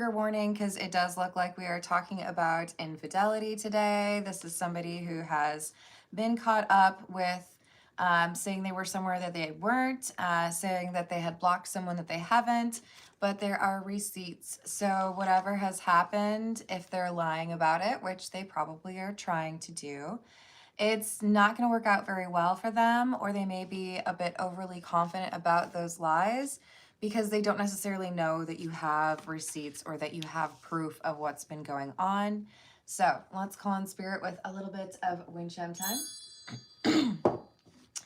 Trigger warning, because it does look like we are talking about infidelity today. This is somebody who has been caught up with saying they were somewhere that they weren't, saying that they had blocked someone that they haven't, but there are receipts. So whatever has happened, if they're lying about it, which they probably are trying to do, it's not going to work out very well for them, or they may be a bit overly confident about those lies because they don't necessarily know that you have receipts or that you have proof of what's been going on. So let's call on spirit with a little bit of wind chime time.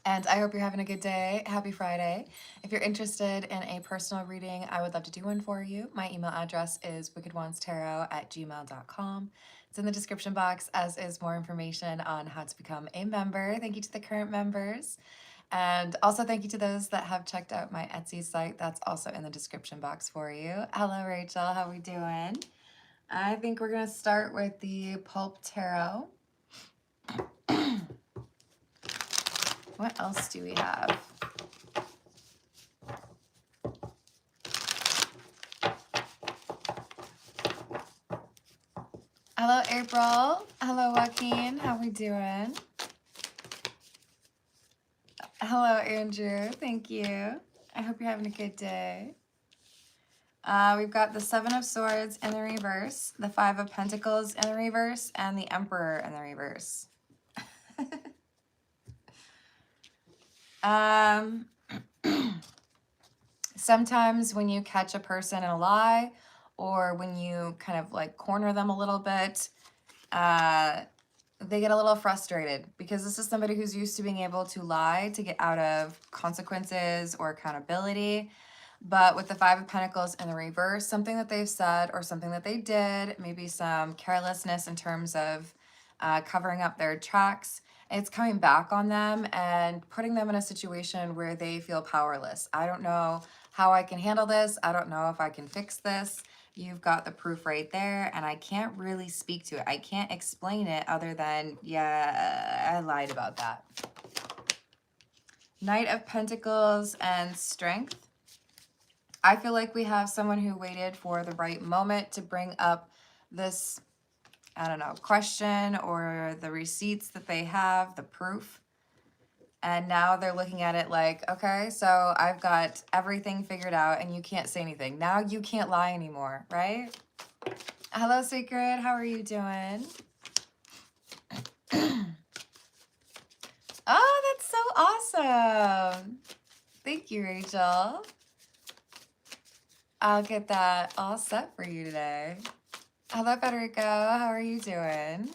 And I hope you're having a good day. Happy Friday. If you're interested in a personal reading, I would love to do one for you. My email address is wickedwandstarot@gmail.com. It's in the description box, as is more information on how to become a member. Thank you to the current members. And also thank you to those that have checked out my Etsy site. That's also in the description box for you. Hello, Rachel. How we doing? I think we're going to start with the Pulp Tarot. What else do we have? Hello, April. Hello, Joaquin. How we doing? Hello, Andrew. Thank you. I hope you're having a good day. We've got the Seven of Swords in the reverse, the Five of Pentacles in the reverse, and the Emperor in the reverse. Sometimes when you catch a person in a lie, or when you kind of like corner them a little bit, they get a little frustrated because this is somebody who's used to being able to lie to get out of consequences or accountability. But with the Five of Pentacles in the reverse, something that they've said or something that they did, maybe some carelessness in terms of covering up their tracks, it's coming back on them and putting them in a situation where they feel powerless. I don't know how I can handle this. I don't know if I can fix this. You've got the proof right there, and I can't really speak to it. I can't explain it other than, yeah, I lied about that. Knight of Pentacles and Strength. I feel like we have someone who waited for the right moment to bring up this, I don't know, question or the receipts that they have, the proof. And now they're looking at it like, okay, so I've got everything figured out and you can't say anything. Now you can't lie anymore, right? Hello, Sacred. How are you doing? Oh, that's so awesome. Thank you, Rachel. I'll get that all set for you today. Hello, Federico. How are you doing?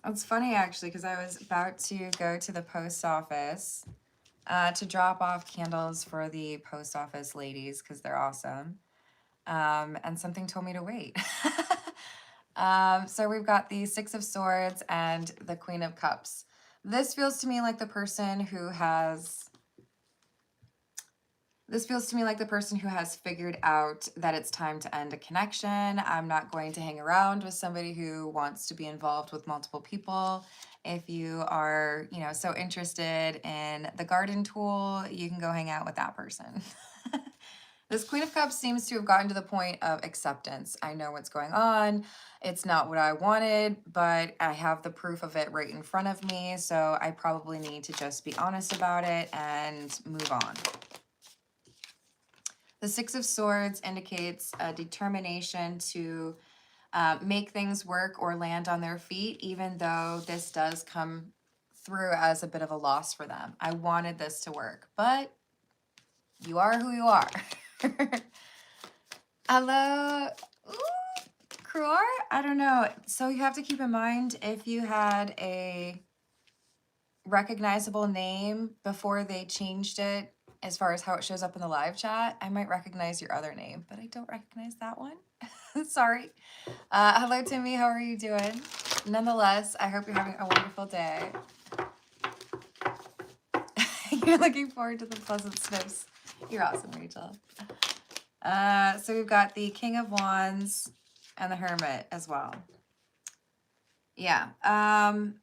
It's funny, actually, because I was about to go to the post office to drop off candles for the post office ladies because they're awesome. And something told me to wait. So we've got the Six of Swords and the Queen of Cups. This feels to me like the person who has... This feels to me like the person who has figured out that it's time to end a connection. I'm not going to hang around with somebody who wants to be involved with multiple people. If you are, you know, so interested in the garden tool, you can go hang out with that person. This Queen of Cups seems to have gotten to the point of acceptance. I know what's going on. It's not what I wanted, but I have the proof of it right in front of me. So I probably need to just be honest about it and move on. The Six of Swords indicates a determination to make things work or land on their feet, even though this does come through as a bit of a loss for them. I wanted this to work, but you are who you are. Hello. Ooh, Kruar? I don't know. So you have to keep in mind, if you had a recognizable name before they changed it, as far as how it shows up in the live chat, I might recognize your other name, but I don't recognize that one. Sorry. Hello, Timmy. How are you doing? Nonetheless, I hope you're having a wonderful day. You're looking forward to the pleasant snips. You're awesome, Rachel. So we've got the King of Wands and the Hermit as well. Yeah.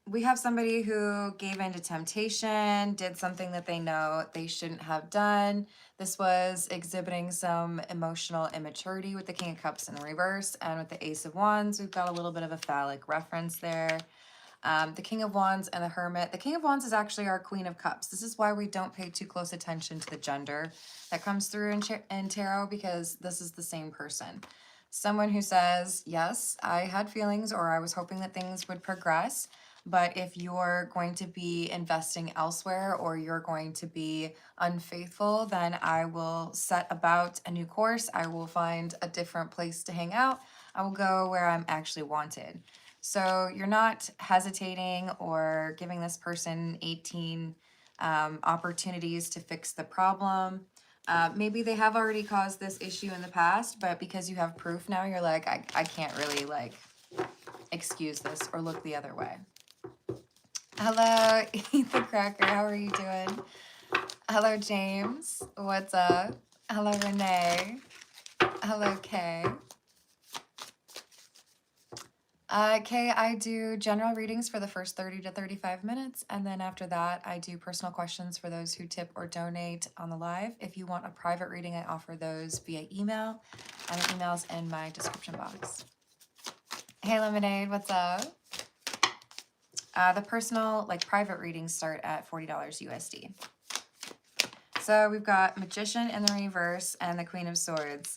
We have somebody who gave in to temptation, did something that they know they shouldn't have done. This was exhibiting some emotional immaturity with the King of Cups in the reverse, and with the Ace of Wands, we've got a little bit of a phallic reference there. The King of Wands and the Hermit. The King of Wands is actually our Queen of Cups. This is why we don't pay too close attention to the gender that comes through in tarot, because this is the same person. Someone who says, yes, I had feelings, or I was hoping that things would progress, but if you're going to be investing elsewhere or you're going to be unfaithful, then I will set about a new course. I will find a different place to hang out. I will go where I'm actually wanted. So you're not hesitating or giving this person 18 opportunities to fix the problem. Maybe they have already caused this issue in the past, but because you have proof now, you're like, I can't really like excuse this or look the other way. Hello, Eat the Cracker. How are you doing? Hello, James. What's up? Hello, Renee. Hello, Kay. Kay, I do general readings for the first 30 to 35 minutes, and then after that, I do personal questions for those who tip or donate on the live. If you want a private reading, I offer those via email, and the email's in my description box. Hey, Lemonade, what's up? The personal, like private readings start at $40 USD. So we've got Magician in the reverse and the Queen of Swords.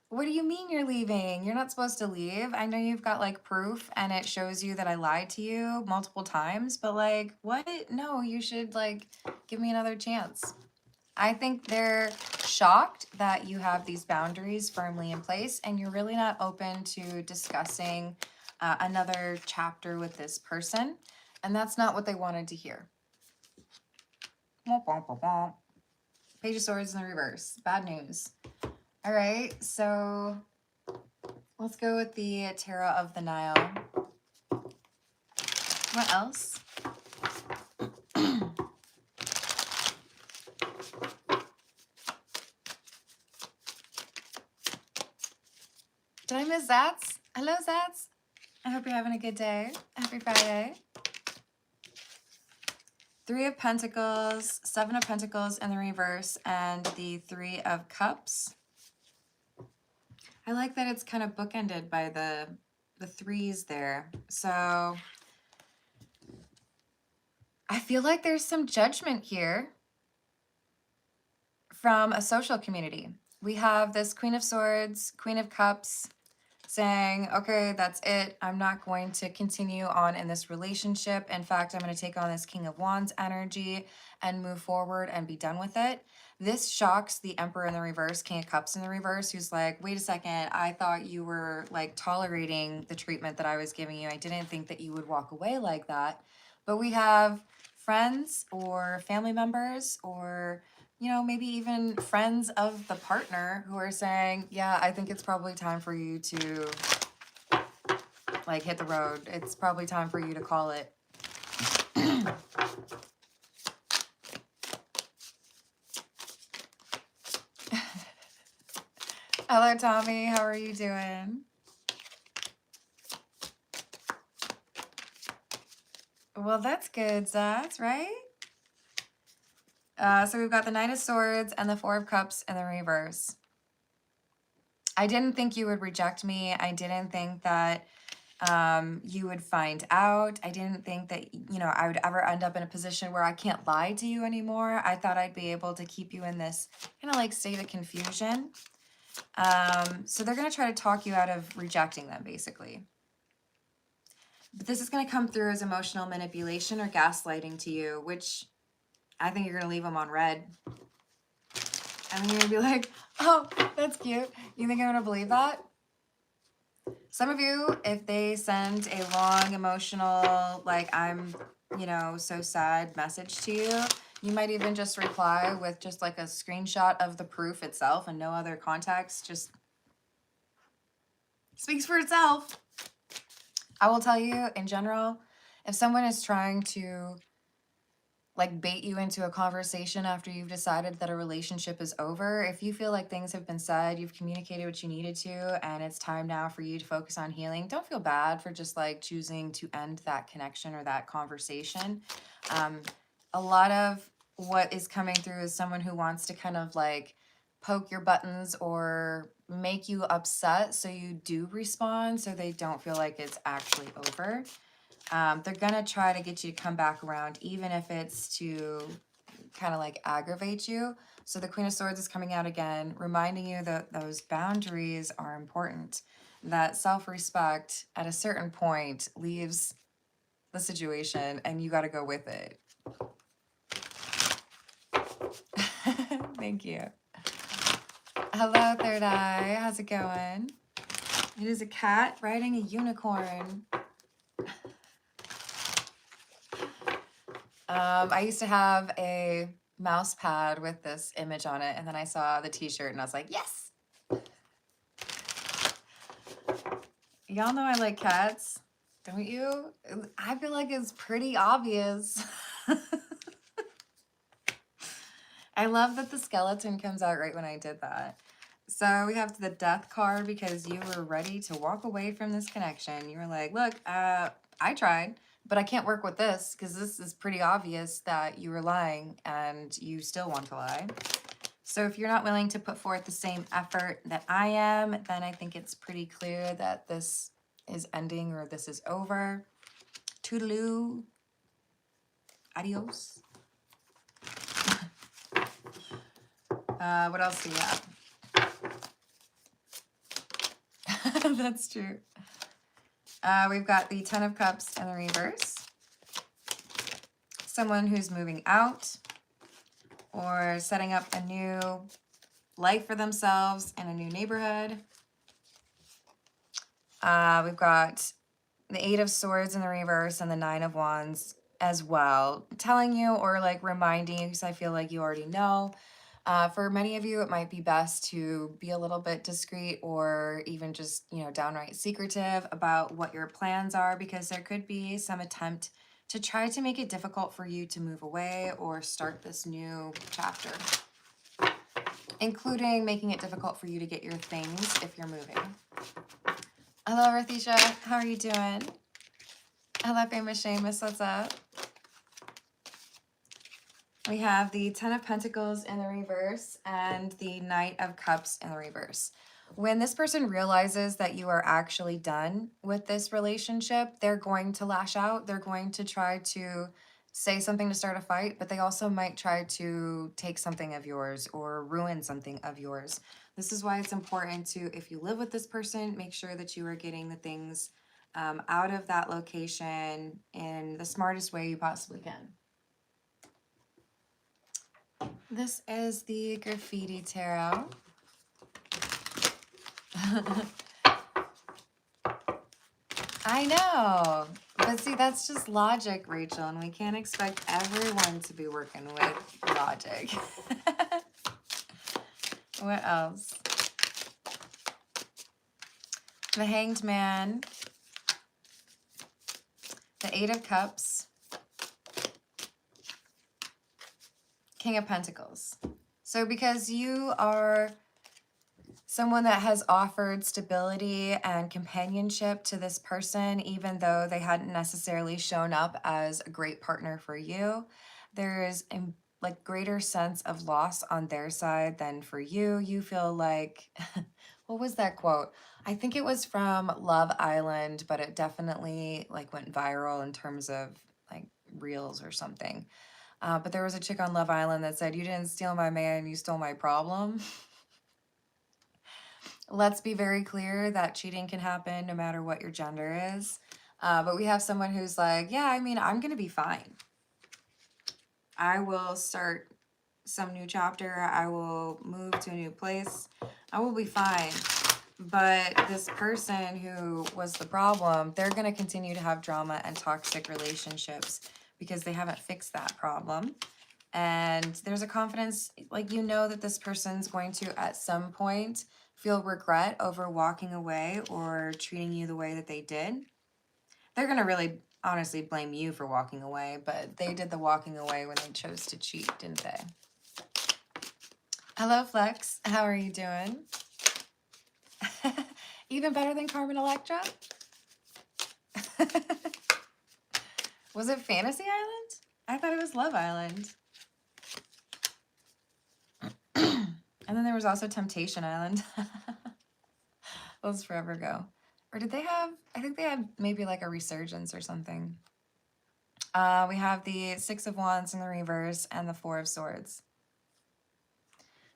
What do you mean you're leaving? You're not supposed to leave. I know you've got like proof and it shows you that I lied to you multiple times, but like, what? No, you should like give me another chance. I think they're shocked that you have these boundaries firmly in place and you're really not open to discussing another chapter with this person. And that's not what they wanted to hear. Page of Swords in the reverse. Bad news. All right, so let's go with the Tarot of the Nile. What else? Did I miss Zats? Hello, Zats. I hope you're having a good day. Happy Friday. Three of Pentacles, Seven of Pentacles in the reverse, and the Three of Cups. I like that it's kind of bookended by the threes there. So I feel like there's some judgment here from a social community. We have this Queen of Swords, Queen of Cups, saying, okay, that's it. I'm not going to continue on in this relationship. In fact, I'm going to take on this King of Wands energy and move forward and be done with it. This shocks the Emperor in the reverse, King of Cups in the reverse, who's like, wait a second, I thought you were like tolerating the treatment that I was giving you. I didn't think that you would walk away like that. But we have friends or family members or maybe even friends of the partner who are saying, yeah, I think it's probably time for you to like hit the road. It's probably time for you to call it. Hello, Tommy. How are you doing? Well, that's good, Zach, right? So we've got the Knight of Swords and the Four of Cups in the reverse. I didn't think you would reject me. I didn't think that you would find out. I didn't think that, I would ever end up in a position where I can't lie to you anymore. I thought I'd be able to keep you in this kind of like state of confusion. So they're going to try to talk you out of rejecting them, basically. But this is going to come through as emotional manipulation or gaslighting to you, which I think you're going to leave them on red. And you're going to be like, oh, that's cute. You think I'm going to believe that? Some of you, if they send a long, emotional, like, I'm, so sad message to you, you might even just reply with just like a screenshot of the proof itself and no other context. Just speaks for itself. I will tell you, in general, if someone is trying to like bait you into a conversation after you've decided that a relationship is over. If you feel like things have been said, you've communicated what you needed to, and it's time now for you to focus on healing, don't feel bad for just like choosing to end that connection or that conversation. Um, a lot of what is coming through is someone who wants to kind of like poke your buttons or make you upset so you do respond so they don't feel like it's actually over. They're gonna try to get you to come back around, even if it's to kind of like aggravate you. So the Queen of Swords is coming out again, reminding you that those boundaries are important, that self-respect at a certain point leaves the situation and you got to go with it. Thank you. Hello, Third Eye. How's it going? It is a cat riding a unicorn. I used to have a mouse pad with this image on it, and then I saw the t-shirt and I was like, yes! Y'all know I like cats, don't you? I feel like it's pretty obvious. I love that the skeleton comes out right when I did that. So we have the Death card because you were ready to walk away from this connection. You were like, look, I tried, but I can't work with this because this is pretty obvious that you were lying and you still want to lie. So if you're not willing to put forth the same effort that I am, then I think it's pretty clear that this is ending or this is over. Toodaloo. Adios. What else do we have? That's true. We've got the Ten of Cups in the reverse. Someone who's moving out or setting up a new life for themselves in a new neighborhood. We've got the Eight of Swords in the reverse and the Nine of Wands as well, telling you or like reminding you, because I feel like you already know. For many of you, it might be best to be a little bit discreet or even just, you know, downright secretive about what your plans are, because there could be some attempt to try to make it difficult for you to move away or start this new chapter, including making it difficult for you to get your things if you're moving. Hello, Rathisha. How are you doing? Hello, famous Seamus. What's up? We have the Ten of Pentacles in the reverse and the Knight of Cups in the reverse. When this person realizes that you are actually done with this relationship, they're going to lash out. They're going to try to say something to start a fight, but they also might try to take something of yours or ruin something of yours. This is why it's important to, if you live with this person, make sure that you are getting the things out of that location in the smartest way you possibly can. This is the Graffiti Tarot. I know. But see, that's just logic, Rachel, and we can't expect everyone to be working with logic. What else? The Hanged Man. The Eight of Cups. King of Pentacles. So because you are someone that has offered stability and companionship to this person, even though they hadn't necessarily shown up as a great partner for you, there's a like greater sense of loss on their side than for you. You feel like, what was that quote? I think it was from Love Island, but it definitely like went viral in terms of like reels or something. But there was a chick on Love Island that said, you didn't steal my man, you stole my problem. Let's be very clear that cheating can happen no matter what your gender is. But we have someone who's like, yeah, I mean, I'm going to be fine. I will start some new chapter. I will move to a new place. I will be fine. But this person who was the problem, they're going to continue to have drama and toxic relationships because they haven't fixed that problem. And there's a confidence, like, you know that this person's going to, at some point, feel regret over walking away or treating you the way that they did. They're going to really honestly blame you for walking away, but they did the walking away when they chose to cheat, didn't they? Hello, Flex. How are you doing? Even better than Carmen Electra? Was it Fantasy Island? I thought it was Love Island. And then there was also Temptation Island. Those forever ago. Or did they have, I think they had maybe like a resurgence or something. We have the Six of Wands in the reverse and the Four of Swords.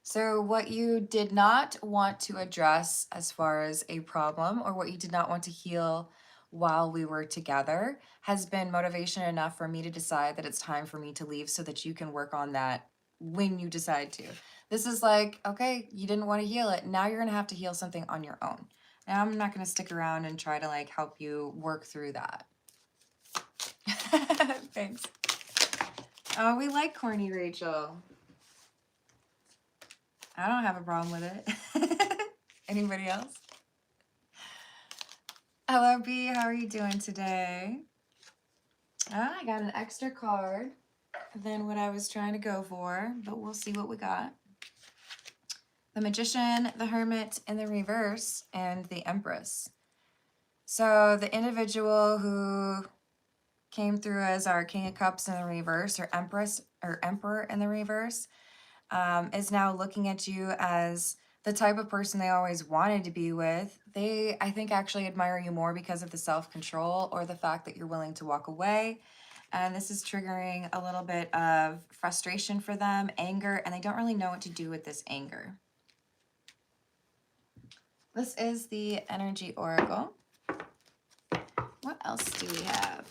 So what you did not want to address as far as a problem, or what you did not want to heal while we were together, has been motivation enough for me to decide that it's time for me to leave so that you can work on that when you decide to. This is like, okay, you didn't want to heal it. Now you're going to have to heal something on your own. And I'm not going to stick around and try to like help you work through that. Thanks. Oh, we like corny Rachel. I don't have a problem with it. Anybody else? Hello, B. How are you doing today? I got an extra card than what I was trying to go for, but we'll see what we got. The Magician, the Hermit in the reverse, and the Empress. So the individual who came through as our King of Cups in the reverse, or Empress or Emperor in the reverse, is now looking at you as the type of person they always wanted to be with. They, I think, actually admire you more because of the self-control or the fact that you're willing to walk away. And this is triggering a little bit of frustration for them, anger, and they don't really know what to do with this anger. This is the Energy Oracle. What else do we have?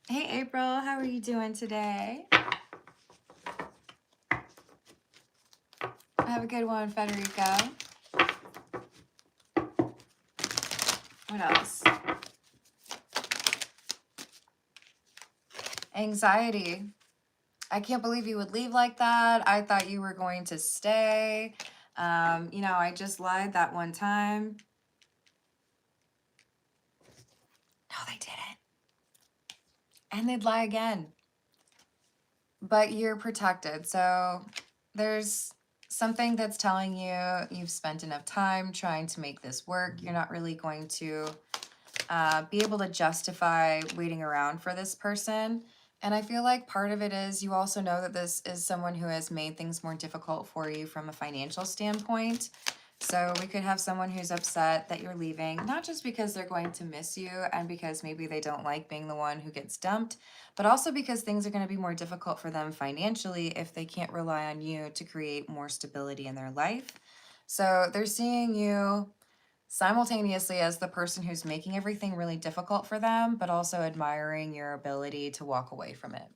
Hey, April, how are you doing today? Have a good one, Federico. What else? Anxiety. I can't believe you would leave like that. I thought you were going to stay. You know, I just lied that one time. No, they didn't. And they'd lie again. But you're protected. So there's something that's telling you you've spent enough time trying to make this work. You're not really going to be able to justify waiting around for this person. And I feel like part of it is you also know that this is someone who has made things more difficult for you from a financial standpoint. So we could have someone who's upset that you're leaving, not just because they're going to miss you and because maybe they don't like being the one who gets dumped, but also because things are going to be more difficult for them financially if they can't rely on you to create more stability in their life. So they're seeing you simultaneously as the person who's making everything really difficult for them, but also admiring your ability to walk away from it.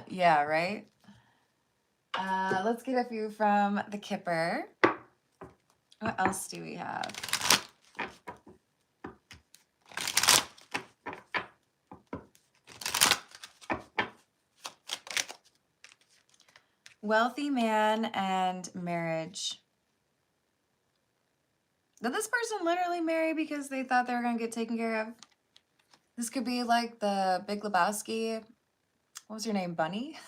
Yeah, right? Let's get a few from the Kipper. What else do we have? Wealthy man and marriage. Did this person literally marry because they thought they were going to get taken care of? This could be like the Big Lebowski. What was her name? Bunny?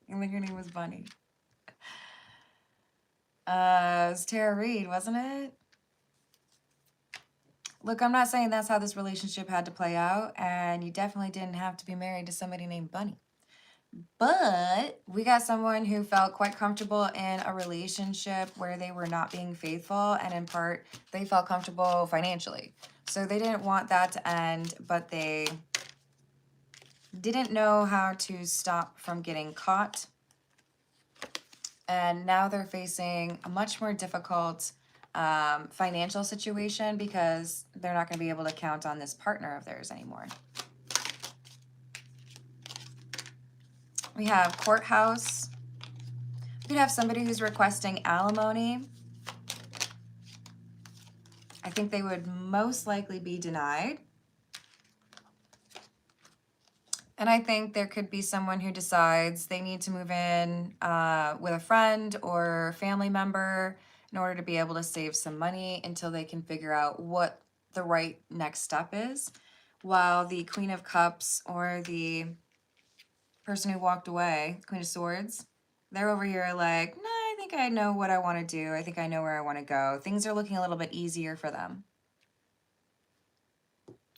I think her name was Bunny. It was Tara Reid, wasn't it? Look, I'm not saying that's how this relationship had to play out, and you definitely didn't have to be married to somebody named Bunny. But we got someone who felt quite comfortable in a relationship where they were not being faithful, and in part, they felt comfortable financially. So they didn't want that to end, but they didn't know how to stop from getting caught. And now they're facing a much more difficult financial situation because they're not going to be able to count on this partner of theirs anymore. We have courthouse. We could have somebody who's requesting alimony. I think they would most likely be denied. And I think there could be someone who decides they need to move in with a friend or family member in order to be able to save some money until they can figure out what the right next step is. While the Queen of Cups or the person who walked away, Queen of Swords, they're over here like, no, I think I know what I want to do. I think I know where I want to go. Things are looking a little bit easier for them.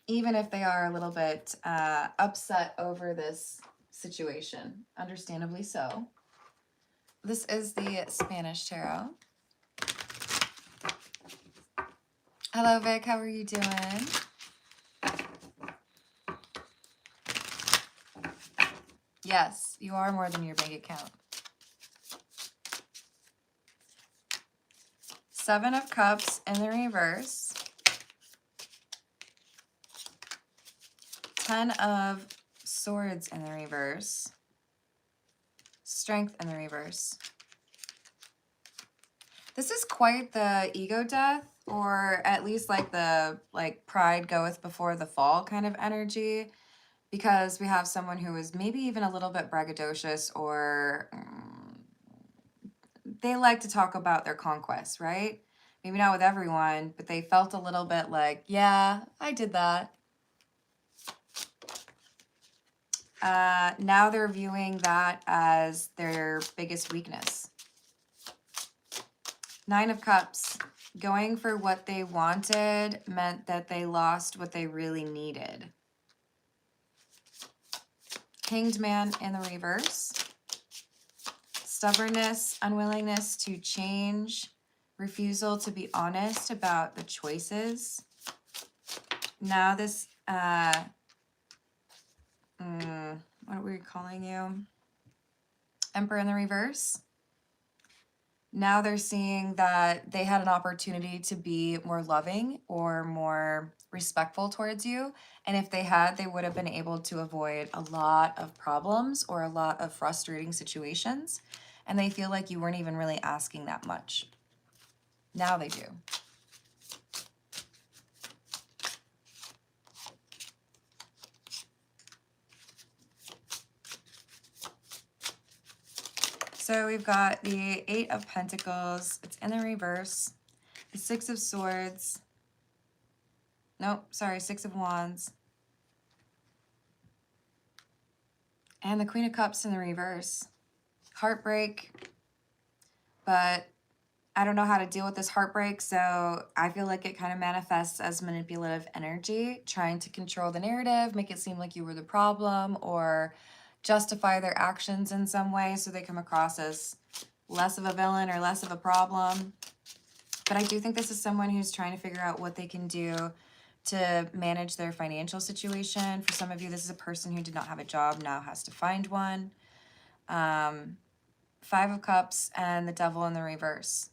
Even if they are a little bit upset over this situation, understandably so. This is the Spanish Tarot. Hello, Vic. How are you doing? Yes, you are more than your bank account. Seven of Cups in the reverse. 10 of Swords in the reverse. Strength in the reverse. This is quite the ego death, or at least like the pride goeth before the fall kind of energy, because we have someone who is maybe even a little bit braggadocious, or they like to talk about their conquests, right? Maybe not with everyone, but they felt a little bit like, yeah, I did that. Now they're viewing that as their biggest weakness. Nine of Cups. Going for what they wanted meant that they lost what they really needed. Hanged Man in the reverse. Stubbornness, unwillingness to change, refusal to be honest about the choices. Now this, what are we calling you? Emperor in the reverse. Now they're seeing that they had an opportunity to be more loving or more respectful towards you. And if they had, they would have been able to avoid a lot of problems or a lot of frustrating situations. And they feel like you weren't even really asking that much. Now they do. So we've got the Eight of Pentacles. It's in the reverse. The Six of Swords. Nope, sorry, Six of Wands. And the Queen of Cups in the reverse. Heartbreak. But I don't know how to deal with this heartbreak, so I feel like it kind of manifests as manipulative energy, trying to control the narrative, make it seem like you were the problem, or justify their actions in some way so they come across as less of a villain or less of a problem. But I do think this is someone who's trying to figure out what they can do to manage their financial situation. For some of you, this is a person who did not have a job, now has to find one. Five of Cups and the Devil in the reverse.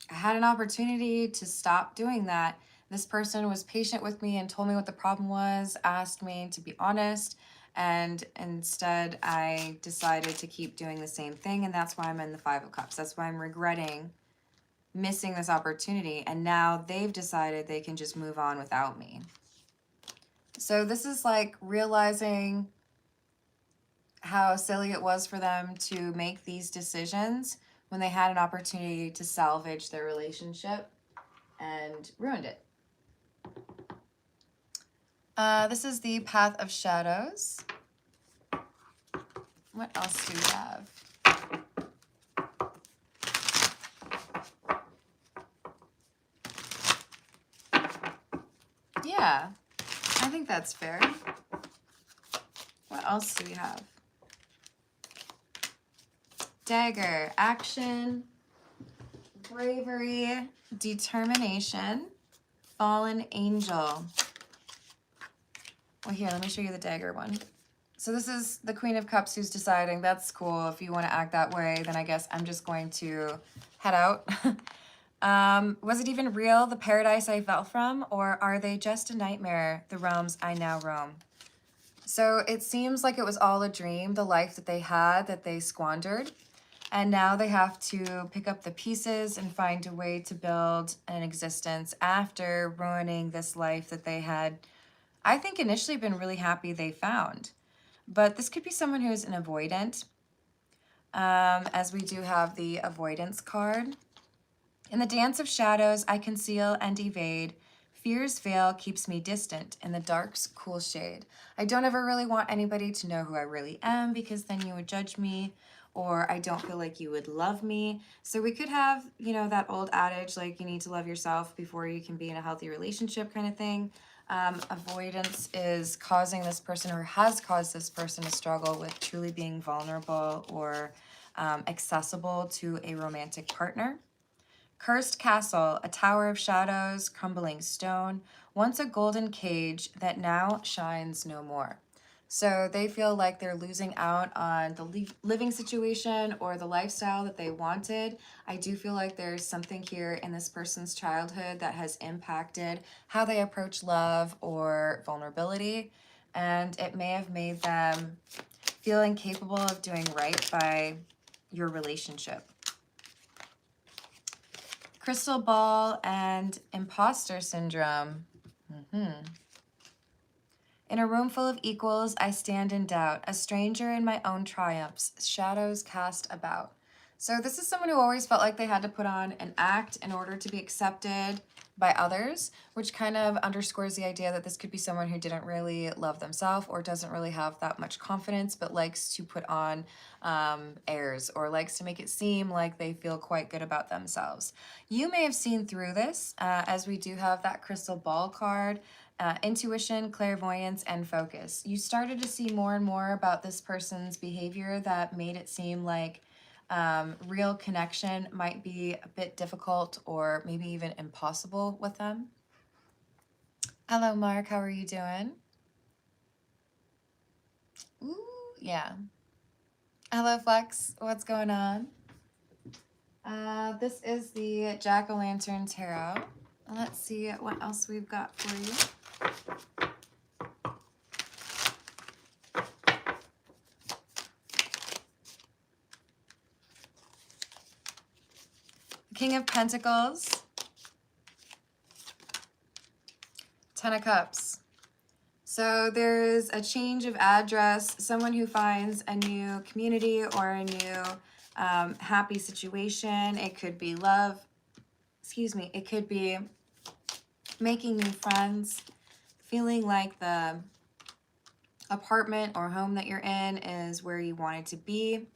I had an opportunity to stop doing that. This person was patient with me and told me what the problem was, asked me to be honest, and instead I decided to keep doing the same thing, and that's why I'm in the Five of Cups. That's why I'm regretting missing this opportunity, and now they've decided they can just move on without me. So this is like realizing how silly it was for them to make these decisions when they had an opportunity to salvage their relationship and ruined it. This is the Path of Shadows. What else do we have? Yeah, I think that's fair. What else do we have? Dagger, action, bravery, determination, fallen angel. Well, here, let me show you the dagger one. So this is the Queen of Cups who's deciding, that's cool, if you want to act that way, then I guess I'm just going to head out. Was it even real, the paradise I fell from, or are they just a nightmare, the realms I now roam? So it seems like it was all a dream, the life that they had, that they squandered. And now they have to pick up the pieces and find a way to build an existence after ruining this life that they had, I think, initially been really happy they found. But this could be someone who's an avoidant. as we do have the Avoidance card. In the dance of shadows, I conceal and evade. Fear's veil keeps me distant in the dark's cool shade. I don't ever really want anybody to know who I really am because then you would judge me, or I don't feel like you would love me. So we could have, you know, that old adage, like you need to love yourself before you can be in a healthy relationship kind of thing. Avoidance is causing this person, or has caused this person, to struggle with truly being vulnerable or accessible to a romantic partner. Cursed castle, a tower of shadows, crumbling stone, once a golden cage that now shines no more. So they feel like they're losing out on the living situation or the lifestyle that they wanted. I do feel like there's something here in this person's childhood that has impacted how they approach love or vulnerability. And it may have made them feel incapable of doing right by your relationship. Crystal ball and imposter syndrome. In a room full of equals, I stand in doubt, a stranger in my own triumphs, shadows cast about. So this is someone who always felt like they had to put on an act in order to be accepted by others, which kind of underscores the idea that this could be someone who didn't really love themselves or doesn't really have that much confidence, but likes to put on airs or likes to make it seem like they feel quite good about themselves. You may have seen through this, as we do have that crystal ball card. Intuition, clairvoyance, and focus. You started to see more and more about this person's behavior that made it seem like real connection might be a bit difficult or maybe even impossible with them. Hello, Mark. How are you doing? Ooh, yeah. Hello, Flex. What's going on? This is the Jack-o'-lantern tarot. Let's see what else we've got for you. King of Pentacles, Ten of Cups. So there's a change of address, someone who finds a new community or a new happy situation. It could be love, it could be making new friends, feeling like the apartment or home that you're in is where you want it to be.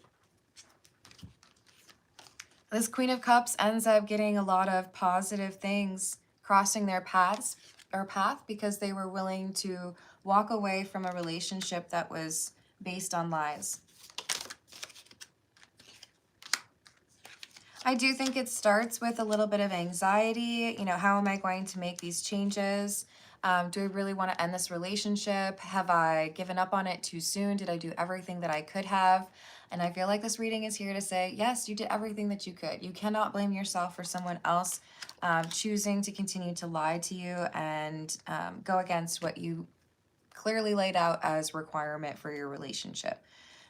This Queen of Cups ends up getting a lot of positive things crossing their path because they were willing to walk away from a relationship that was based on lies. I do think it starts with a little bit of anxiety. You know, how am I going to make these changes? Do I really want to end this relationship? Have I given up on it too soon? Did I do everything that I could have? And I feel like this reading is here to say, yes, you did everything that you could. You cannot blame yourself for someone else choosing to continue to lie to you and go against what you clearly laid out as requirement for your relationship.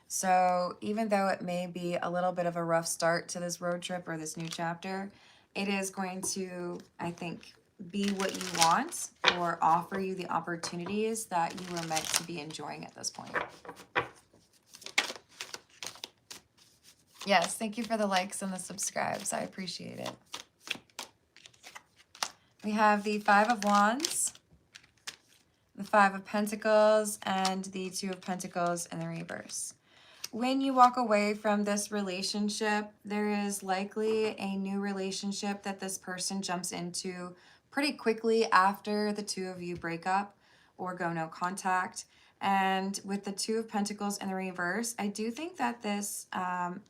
So even though it may be a little bit of a rough start to this road trip or this new chapter, it is going to, I think, be what you want or offer you the opportunities that you were meant to be enjoying at this point. Yes, thank you for the likes and the subscribes. I appreciate it. We have the Five of Wands, the Five of Pentacles, and the Two of Pentacles in the reverse. When you walk away from this relationship, there is likely a new relationship that this person jumps into pretty quickly after the two of you break up or go no contact. And with the Two of Pentacles in the reverse, I do think that this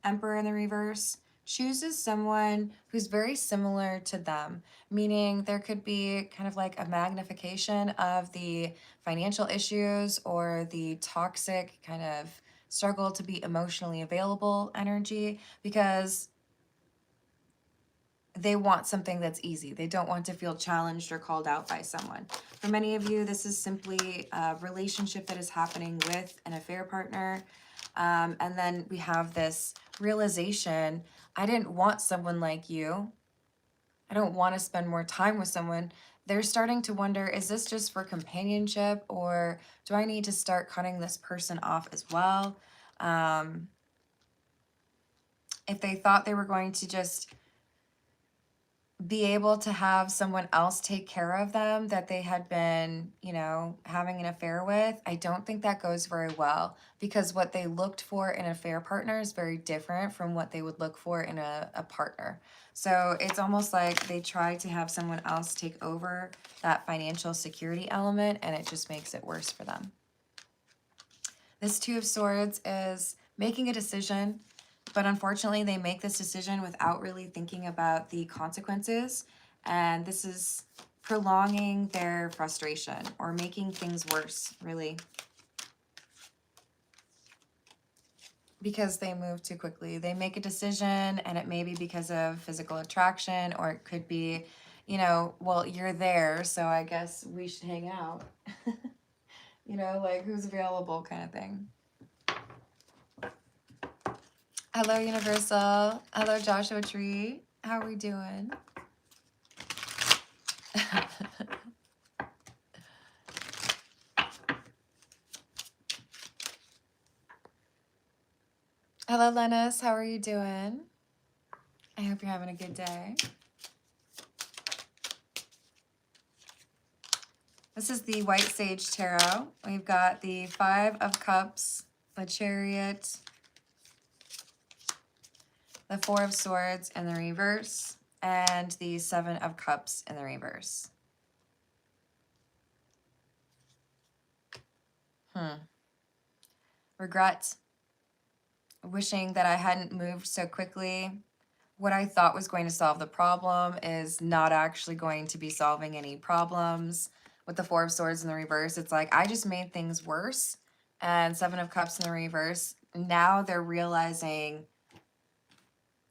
Emperor in the reverse chooses someone who's very similar to them, meaning there could be kind of like a magnification of the financial issues or the toxic kind of struggle to be emotionally available energy, because they want something that's easy. They don't want to feel challenged or called out by someone. For many of you, this is simply a relationship that is happening with an affair partner. And then we have this realization, I didn't want someone like you. I don't want to spend more time with someone. They're starting to wonder, is this just for companionship, or do I need to start cutting this person off as well? if they thought they were going to just be able to have someone else take care of them that they had been, you know, having an affair with, I don't think that goes very well, because what they looked for in an affair partner is very different from what they would look for in a partner. So it's almost like they try to have someone else take over that financial security element, and it just makes it worse for them. This Two of Swords is making a decision, but unfortunately they make this decision without really thinking about the consequences, and this is prolonging their frustration or making things worse, really, because they move too quickly. They make a decision, and it may be because of physical attraction, or it could be, you know, well, you're there, so I guess we should hang out. You know, like, who's available kind of thing. Hello, Universal. Hello, Joshua Tree. How are we doing? Hello, Lennis. How are you doing? I hope you're having a good day. This is the White Sage Tarot. We've got the Five of Cups, the Chariot, the Four of Swords in the reverse, and the Seven of Cups in the reverse. Regret. Wishing that I hadn't moved so quickly. What I thought was going to solve the problem is not actually going to be solving any problems. With the Four of Swords in the reverse, it's like, I just made things worse. And Seven of Cups in the reverse, now they're realizing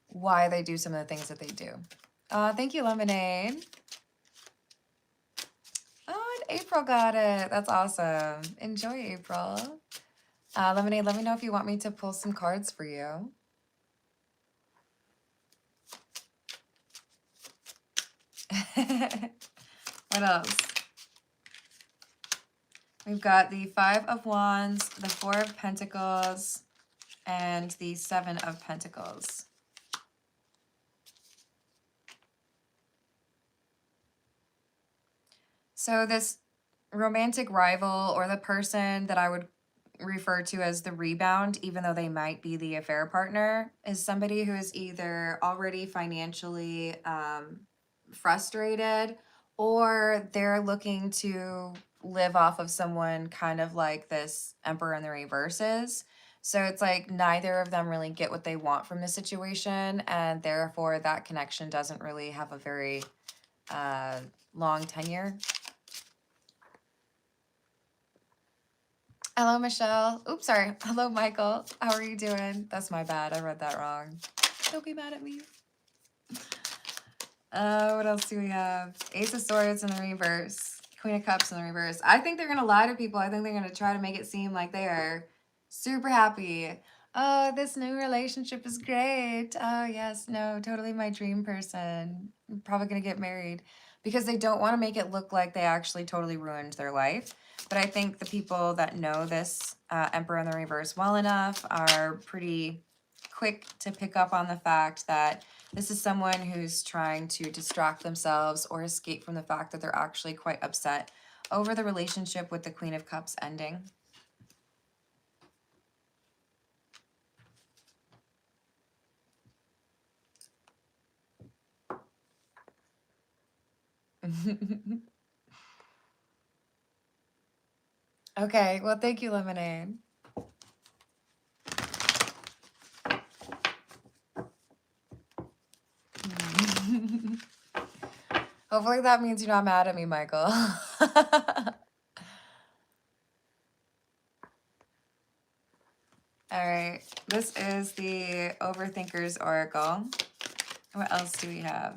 why they do some of the things that they do. Thank you, Lemonade. Oh, and April got it. That's awesome. Enjoy, April. Lemonade, let me know if you want me to pull some cards for you. What else? We've got the Five of Wands, the Four of Pentacles, and the Seven of Pentacles. So this romantic rival, or the person that I would refer to as the rebound, even though they might be the affair partner, is somebody who is either already financially frustrated, or they're looking to live off of someone, kind of like this Emperor in the reverses. So it's like neither of them really get what they want from the situation, and therefore that connection doesn't really have a very long tenure. Hello, Michelle. Oops, sorry. Hello, Michael. How are you doing? That's my bad. I read that wrong. Don't be mad at me. What else do we have? Ace of Swords in the reverse. Queen of Cups in the reverse. I think they're going to lie to people. I think they're going to try to make it seem like they are super happy. Oh, this new relationship is great. Oh, yes. No, totally my dream person. I'm probably going to get married. Because they don't want to make it look like they actually totally ruined their life. But I think the people that know this Emperor in the reverse well enough are pretty quick to pick up on the fact that this is someone who's trying to distract themselves or escape from the fact that they're actually quite upset over the relationship with the Queen of Cups ending. Okay, well, thank you, Lemonade. Hopefully that means you're not mad at me, Michael. All right, this is the Overthinker's Oracle. What else do we have?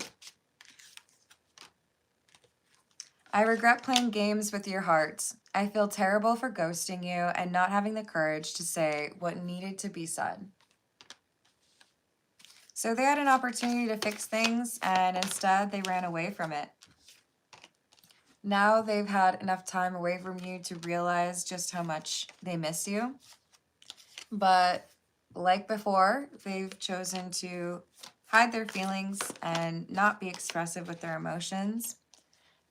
I regret playing games with your heart. I feel terrible for ghosting you and not having the courage to say what needed to be said. So they had an opportunity to fix things, and instead they ran away from it. Now they've had enough time away from you to realize just how much they miss you. But like before, they've chosen to hide their feelings and not be expressive with their emotions,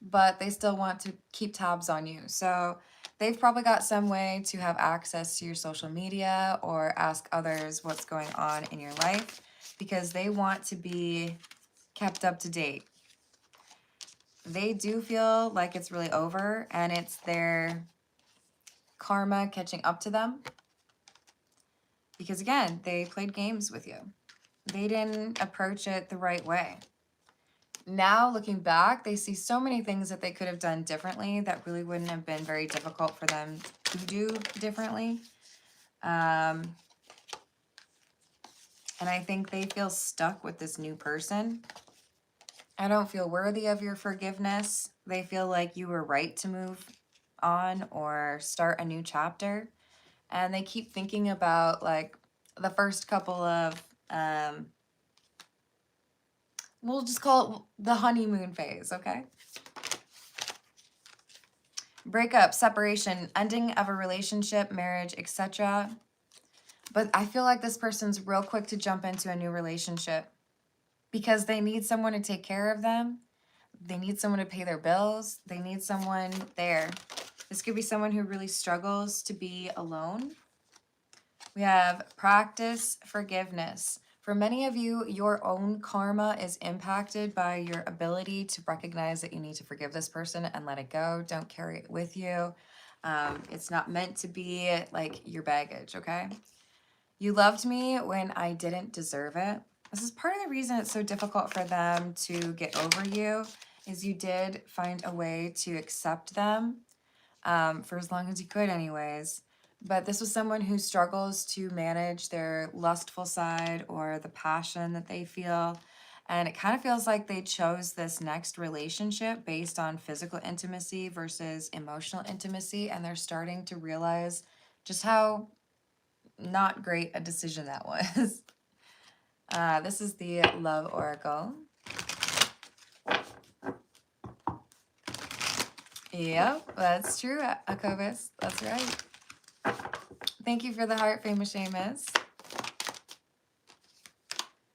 but they still want to keep tabs on you. So they've probably got some way to have access to your social media or ask others what's going on in your life because they want to be kept up to date. They do feel like it's really over and it's their karma catching up to them because, again, they played games with you. They didn't approach it the right way. Now, looking back, they see so many things that they could have done differently that really wouldn't have been very difficult for them to do differently. And I think they feel stuck with this new person. I don't feel worthy of your forgiveness. They feel like you were right to move on or start a new chapter. And they keep thinking about like the first couple of, we'll just call it the honeymoon phase, okay? Breakup, separation, ending of a relationship, marriage, etc. But I feel like this person's real quick to jump into a new relationship because they need someone to take care of them. They need someone to pay their bills. They need someone there. This could be someone who really struggles to be alone. We have practice forgiveness. For many of you, your own karma is impacted by your ability to recognize that you need to forgive this person and let it go. Don't carry it with you. It's not meant to be like your baggage, okay? You loved me when I didn't deserve it. This is part of the reason it's so difficult for them to get over you, is you did find a way to accept them for as long as you could anyways. But this was someone who struggles to manage their lustful side or the passion that they feel. And it kind of feels like they chose this next relationship based on physical intimacy versus emotional intimacy. And they're starting to realize just how not great a decision that was. This is the Love Oracle. Yep, that's true, Aquarius. That's right. Thank you for the heart, famous Seamus.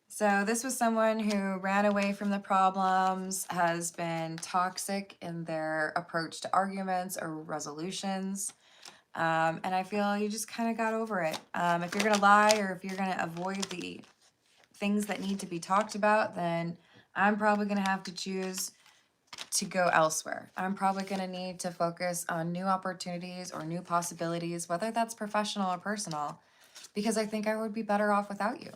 So this was someone who ran away from the problems, has been toxic in their approach to arguments or resolutions. And I feel you just kind of got over it. If you're going to lie or if you're going to avoid the things that need to be talked about, then I'm probably going to have to choose to go elsewhere. I'm probably going to need to focus on new opportunities or new possibilities, whether that's professional or personal, because I think I would be better off without you.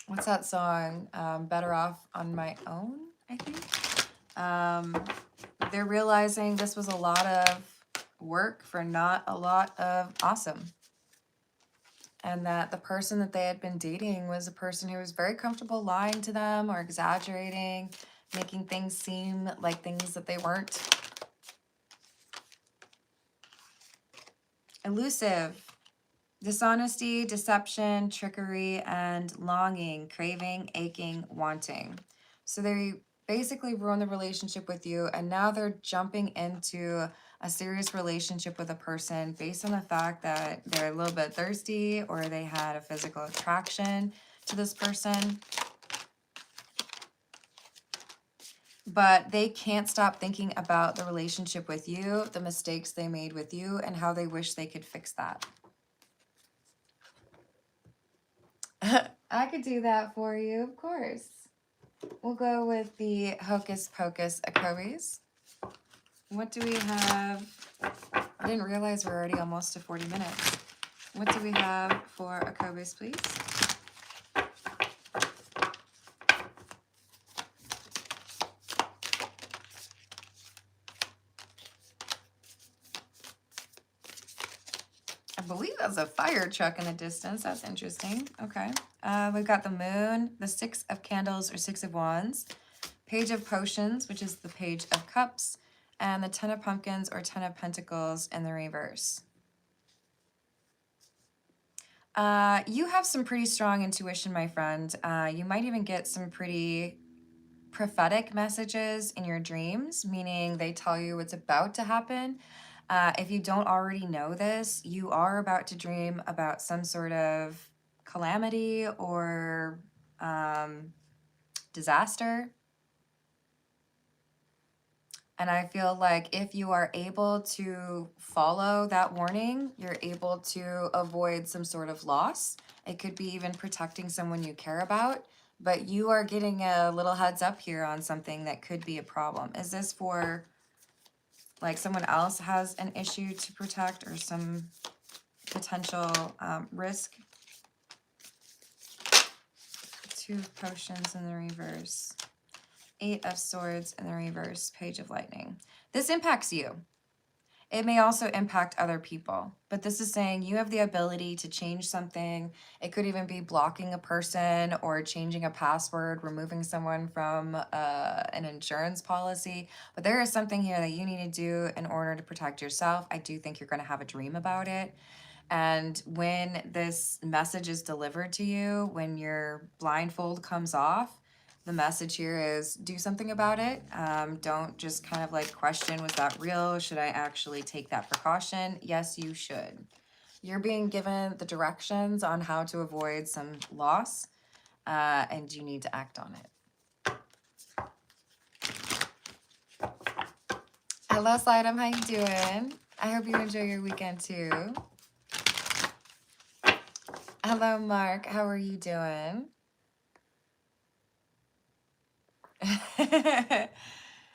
What's that song? Better Off on My Own, I think. They're realizing this was a lot of work for not a lot of awesome. And that the person that they had been dating was a person who was very comfortable lying to them or exaggerating, making things seem like things that they weren't. Elusive. Dishonesty, deception, trickery, and longing, craving, aching, wanting. So they basically ruined the relationship with you, and now they're jumping into a serious relationship with a person based on the fact that they're a little bit thirsty or they had a physical attraction to this person. But they can't stop thinking about the relationship with you, the mistakes they made with you, and how they wish they could fix that. I could do that for you, of course. We'll go with the Hocus Pocus Aquarius. What do we have? I didn't realize we're already almost to 40 minutes. What do we have for Aquarius, please? I believe that's a fire truck in the distance. That's interesting. Okay. We've got the Moon, the Six of Candles or Six of Wands, Page of Potions, which is the Page of Cups, and the Ten of Pumpkins or Ten of Pentacles in the reverse. You have some pretty strong intuition, my friend. You might even get some pretty prophetic messages in your dreams, meaning they tell you what's about to happen. If you don't already know this, you are about to dream about some sort of calamity or disaster. And I feel like if you are able to follow that warning, you're able to avoid some sort of loss. It could be even protecting someone you care about, but you are getting a little heads up here on something that could be a problem. Is this for like someone else has an issue to protect or some potential risk? Two of Potions in the reverse. Eight of Swords in the reverse. Page of Lightning. This impacts you. It may also impact other people, but this is saying you have the ability to change something. It could even be blocking a person or changing a password, removing someone from an insurance policy. But there is something here that you need to do in order to protect yourself. I do think you're going to have a dream about it. And when this message is delivered to you, when your blindfold comes off, the message here is do something about it. Don't just kind of like question, was that real? Should I actually take that precaution? Yes, you should. You're being given the directions on how to avoid some loss, and you need to act on it. Hello, Slidem. How you doing? I hope you enjoy your weekend too. Hello, Mark. How are you doing?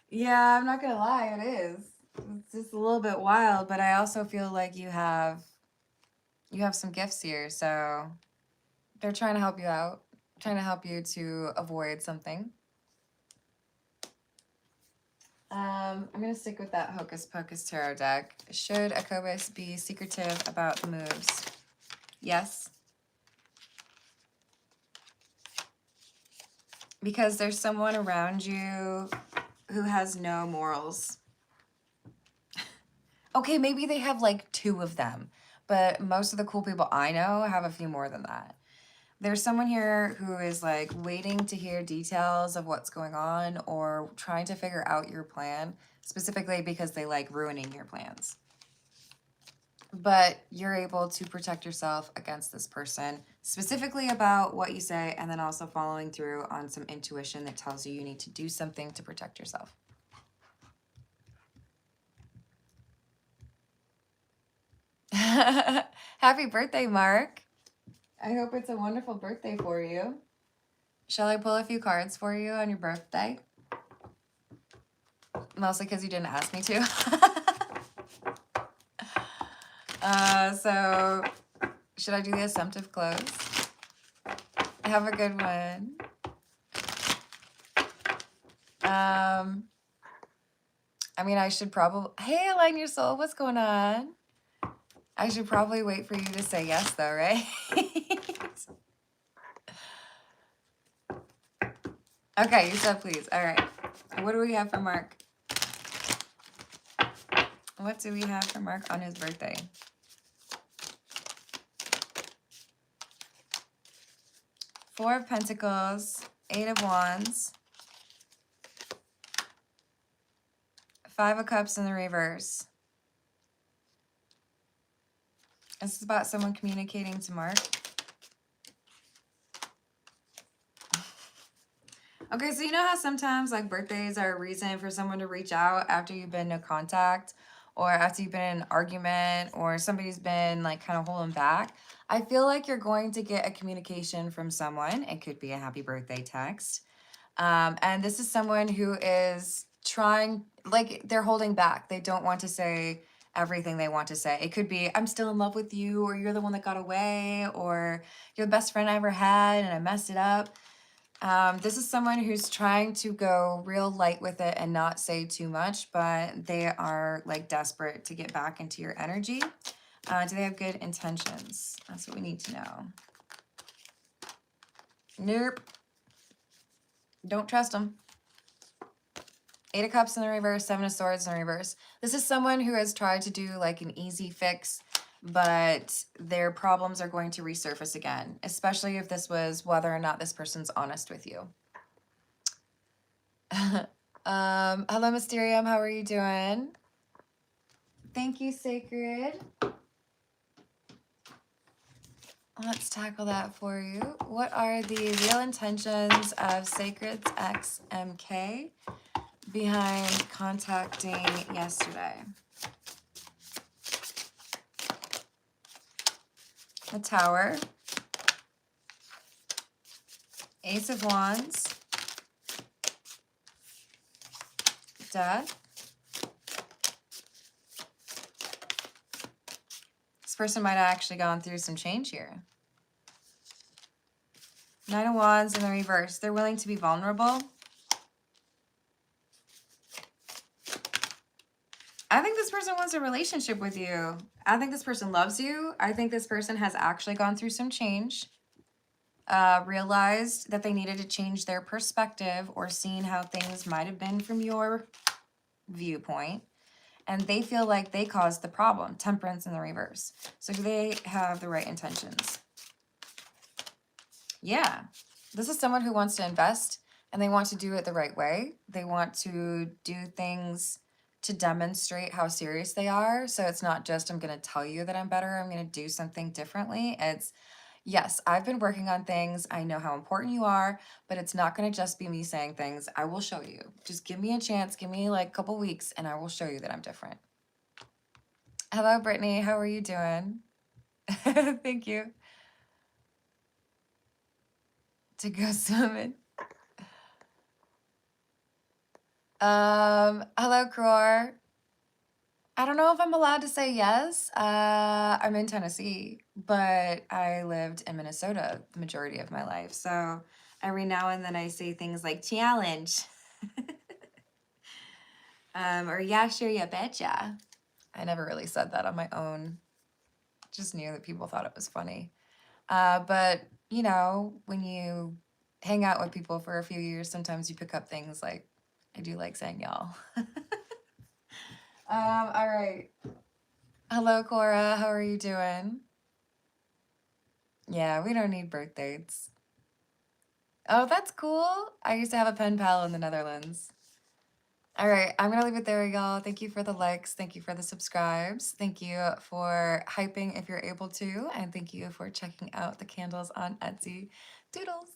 Yeah, I'm not gonna lie, it is. It's just a little bit wild, but I also feel like you have some gifts here, so they're trying to help you out, trying to help you to avoid something. I'm gonna stick with that Hocus Pocus Tarot deck. Should Akobus be secretive about the moves? Yes. Because there's someone around you who has no morals. Okay, maybe they have like 2 of them, but most of the cool people I know have a few more than that. There's someone here who is like waiting to hear details of what's going on or trying to figure out your plan, specifically because they like ruining your plans. But you're able to protect yourself against this person, specifically about what you say, and then also following through on some intuition that tells you you need to do something to protect yourself. Happy birthday, Mark. I hope it's a wonderful birthday for you. Shall I pull a few cards for you on your birthday? Mostly because you didn't ask me to. So, should I do the Assumptive Close? Have a good one. I mean, I should probably... Hey, Align Your Soul, what's going on? I should probably wait for you to say yes, though, right? Okay, you said please. All right. What do we have for Mark? What do we have for Mark on his birthday? Four of Pentacles, Eight of Wands, Five of Cups in the reverse. This is about someone communicating to Mark. Okay, so you know how sometimes like birthdays are a reason for someone to reach out after you've been no contact or after you've been in an argument or somebody's been like kind of holding back? I feel like you're going to get a communication from someone. It could be a happy birthday text. And this is someone who is trying, like they're holding back. They don't want to say everything they want to say. It could be, I'm still in love with you, or you're the one that got away, or you're the best friend I ever had and I messed it up. This is someone who's trying to go real light with it and not say too much, but they are like desperate to get back into your energy. Do they have good intentions? That's what we need to know. Nope. Don't trust them. Eight of Cups in the reverse, Seven of Swords in the reverse. This is someone who has tried to do like an easy fix, but their problems are going to resurface again, especially if this was whether or not this person's honest with you. Hello, Mysterium. How are you doing? Thank you, Sacred. Let's tackle that for you. What are the real intentions of Sacred's ex MK behind contacting yesterday? The Tower, Ace of Wands, Death. This person might have actually gone through some change here. Nine of Wands in the reverse. They're willing to be vulnerable. I think this person wants a relationship with you. I think this person loves you. I think this person has actually gone through some change. Realized that they needed to change their perspective or seen how things might have been from your viewpoint. And they feel like they caused the problem. Temperance in the reverse. So do they have the right intentions? Yeah. This is someone who wants to invest and they want to do it the right way. They want to do things to demonstrate how serious they are. So it's not just, I'm going to tell you that I'm better. I'm going to do something differently. It's, yes, I've been working on things. I know how important you are, but it's not going to just be me saying things. I will show you. Just give me a chance. Give me like a couple weeks and I will show you that I'm different. Hello, Brittany. How are you doing? Thank you. To go swimming. Hello, Cror. I don't know if I'm allowed to say yes. I'm in Tennessee, but I lived in Minnesota the majority of my life. So every now and then I say things like challenge. Or yeah, sure, you betcha. I never really said that on my own. Just knew that people thought it was funny. But, you know, when you hang out with people for a few years, sometimes you pick up things like, I do like saying y'all. All right. Hello, Cora. How are you doing? Yeah, we don't need birth dates. Oh, that's cool. I used to have a pen pal in the Netherlands. All right, I'm gonna leave it there, y'all. Thank you for the likes. Thank you for the subscribes. Thank you for hyping if you're able to. And thank you for checking out the candles on Etsy. Doodles.